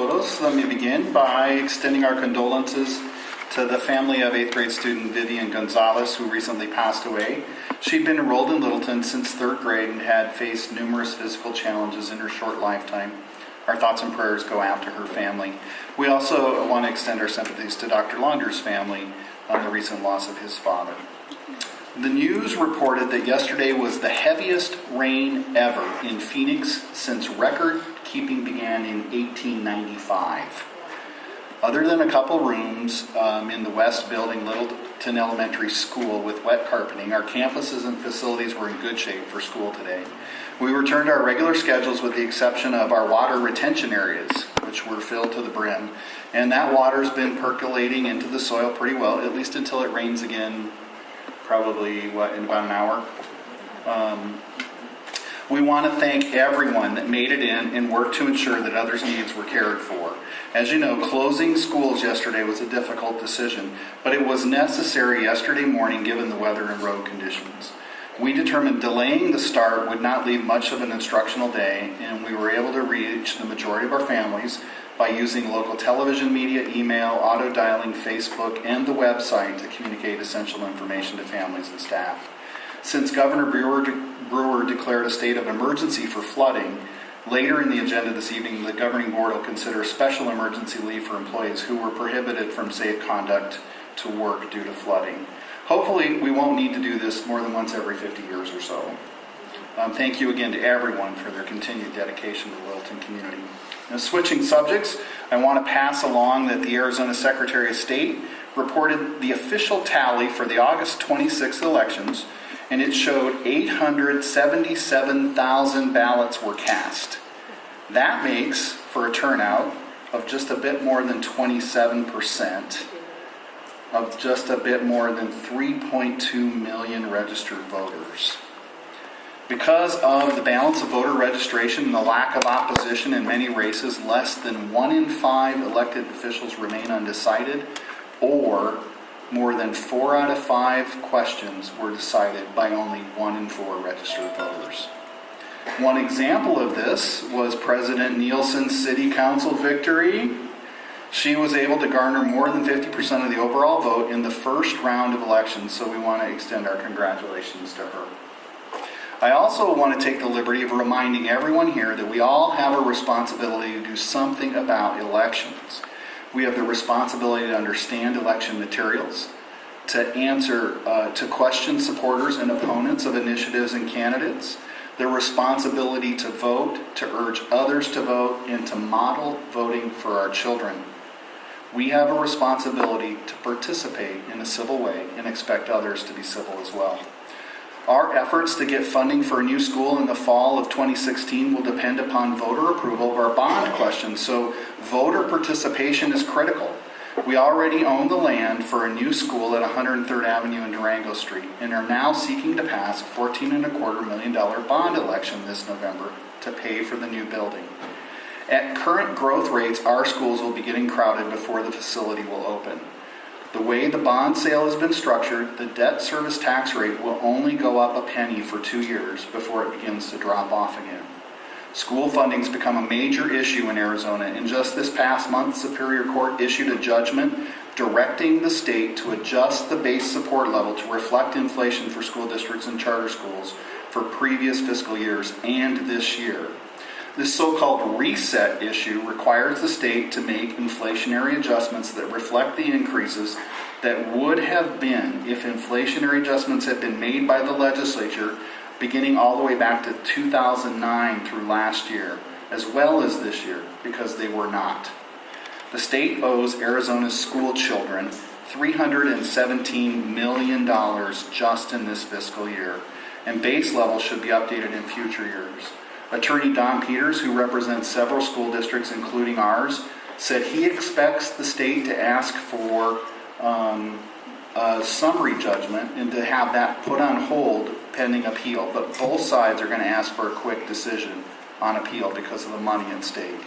close, let me begin by extending our condolences to the family of 8th grade student Vivian Gonzalez, who recently passed away. She'd been enrolled in Littleton since 3rd grade and had faced numerous physical challenges in her short lifetime. Our thoughts and prayers go out to her family. We also want to extend our sympathies to Dr. Launder's family on the recent loss of his father. The news reported that yesterday was the heaviest rain ever in Phoenix since record keeping began in 1895. Other than a couple rooms in the West Building Littleton Elementary School with wet carpeting, our campuses and facilities were in good shape for school today. We returned to our regular schedules with the exception of our water retention areas, which were filled to the brim. And that water's been percolating into the soil pretty well, at least until it rains again, probably, in about an hour. We want to thank everyone that made it in and worked to ensure that others' needs were cared for. As you know, closing schools yesterday was a difficult decision, but it was necessary yesterday morning given the weather and road conditions. We determined delaying the start would not leave much of an instructional day, and we were able to reach the majority of our families by using local television media, email, auto dialing, Facebook, and the website to communicate essential information to families and staff. Since Governor Brewer declared a state of emergency for flooding, later in the agenda this evening, the governing board will consider special emergency leave for employees who were prohibited from safe conduct to work due to flooding. Hopefully, we won't need to do this more than once every 50 years or so. Thank you again to everyone for their continued dedication to the Littleton community. Now, switching subjects, I want to pass along that the Arizona Secretary of State reported the official tally for the August 26th elections, and it showed 877,000 ballots were cast. That makes for a turnout of just a bit more than 27%. Of just a bit more than 3.2 million registered voters. Because of the balance of voter registration and the lack of opposition in many races, less than 1 in 5 elected officials remain undecided, or more than 4 out of 5 questions were decided by only 1 in 4 registered voters. One example of this was President Nielsen's City Council victory. She was able to garner more than 50% of the overall vote in the first round of elections, so we want to extend our congratulations to her. I also want to take the liberty of reminding everyone here that we all have a responsibility to do something about elections. We have the responsibility to understand election materials, to answer, to question supporters and opponents of initiatives and candidates, the responsibility to vote, to urge others to vote, and to model voting for our children. We have a responsibility to participate in a civil way and expect others to be civil as well. Our efforts to get funding for a new school in the fall of 2016 will depend upon voter approval of our bond question, so voter participation is critical. We already own the land for a new school at 103rd Avenue and Durango Street and are now seeking to pass a $14.25 million bond election this November to pay for the new building. At current growth rates, our schools will be getting crowded before the facility will open. The way the bond sale has been structured, the debt service tax rate will only go up a penny for 2 years before it begins to drop off again. School funding has become a major issue in Arizona, and just this past month, Superior Court issued a judgment directing the state to adjust the base support level to reflect inflation for school districts and charter schools for previous fiscal years and this year. This so-called reset issue requires the state to make inflationary adjustments that reflect the increases that would have been if inflationary adjustments had been made by the legislature beginning all the way back to 2009 through last year, as well as this year, because they were not. The state owes Arizona's school children $317 million just in this fiscal year, and base levels should be updated in future years. Attorney Don Peters, who represents several school districts, including ours, said he expects the state to ask for a summary judgment and to have that put on hold pending appeal. But both sides are going to ask for a quick decision on appeal because of the money at stake.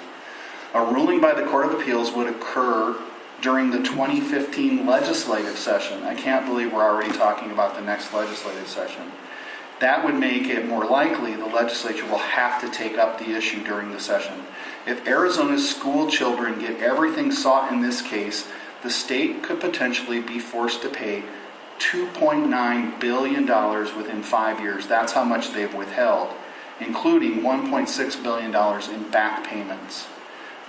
A ruling by the Court of Appeals would occur during the 2015 legislative session. I can't believe we're already talking about the next legislative session. That would make it more likely the legislature will have to take up the issue during the session. If Arizona's school children get everything sought in this case, the state could potentially be forced to pay $2.9 billion within 5 years. That's how much they've withheld, including $1.6 billion in back payments.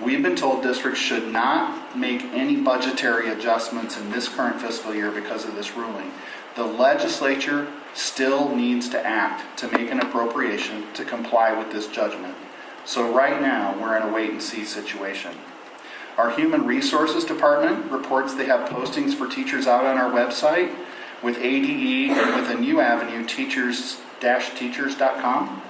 We've been told districts should not make any budgetary adjustments in this current fiscal year because of this ruling. The legislature still needs to act to make an appropriation to comply with this judgment. So right now, we're in a wait-and-see situation. Our Human Resources Department reports they have postings for teachers out on our website with ADE and with a new avenue, teachers-teachers.com.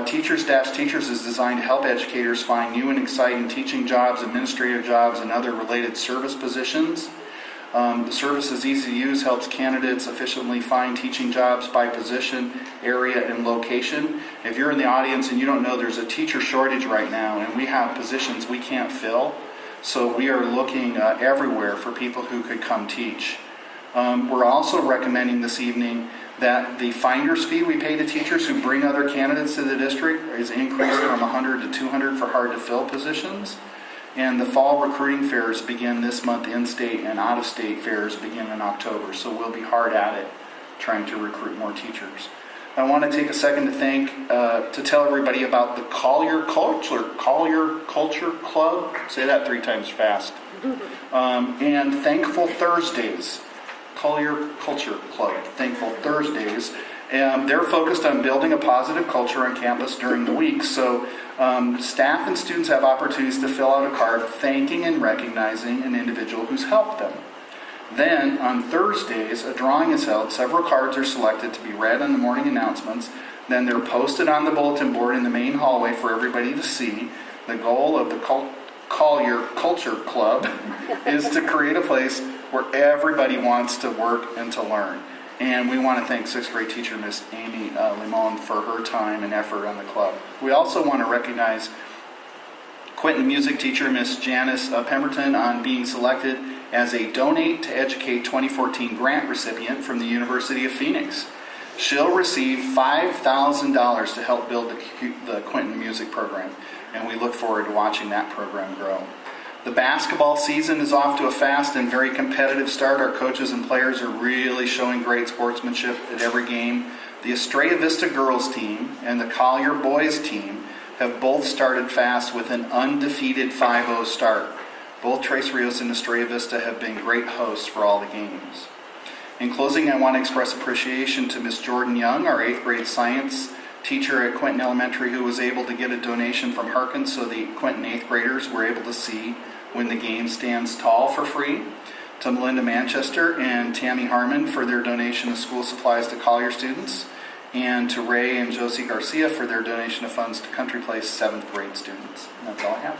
Teachers-Teachers is designed to help educators find new and exciting teaching jobs, administrative jobs, and other related service positions. The service is easy to use, helps candidates efficiently find teaching jobs by position, area, and location. If you're in the audience and you don't know, there's a teacher shortage right now, and we have positions we can't fill. So we are looking everywhere for people who could come teach. We're also recommending this evening that the finder's fee we pay to teachers who bring other candidates to the district is increased from $100 to $200 for hard-to-fill positions. And the fall recruiting fairs begin this month. In-state and out-of-state fairs begin in October. So we'll be hard at it trying to recruit more teachers. I want to take a second to tell everybody about the Collier Culture Club. Say that 3 times fast. And Thankful Thursdays. Collier Culture Club, Thankful Thursdays. They're focused on building a positive culture on campus during the week. So staff and students have opportunities to fill out a card thanking and recognizing an individual who's helped them. Then on Thursdays, a drawing is held. Several cards are selected to be read in the morning announcements. Then they're posted on the bulletin board in the main hallway for everybody to see. The goal of the Collier Culture Club is to create a place where everybody wants to work and to learn. And we want to thank 6th grade teacher Miss Amy Limon for her time and effort on the club. We also want to recognize Quentin music teacher Miss Janice Pemberton on being selected as a Donate to Educate 2014 grant recipient from the University of Phoenix. She'll receive $5,000 to help build the Quentin music program, and we look forward to watching that program grow. The basketball season is off to a fast and very competitive start. Our coaches and players are really showing great sportsmanship at every game. The Estrella Vista girls team and the Collier boys team have both started fast with an undefeated 5-0 start. Both Tres Rios and Estrella Vista have been great hosts for all the games. In closing, I want to express appreciation to Miss Jordan Young, our 8th grade science teacher at Quentin Elementary, who was able to get a donation from Harkins so the Quentin 8th graders were able to see when the game stands tall for free. To Melinda Manchester and Tammy Harmon for their donation of school supplies to Collier students. And to Ray and Josie Garcia for their donation of funds to Country Place 7th grade students. And that's all I have.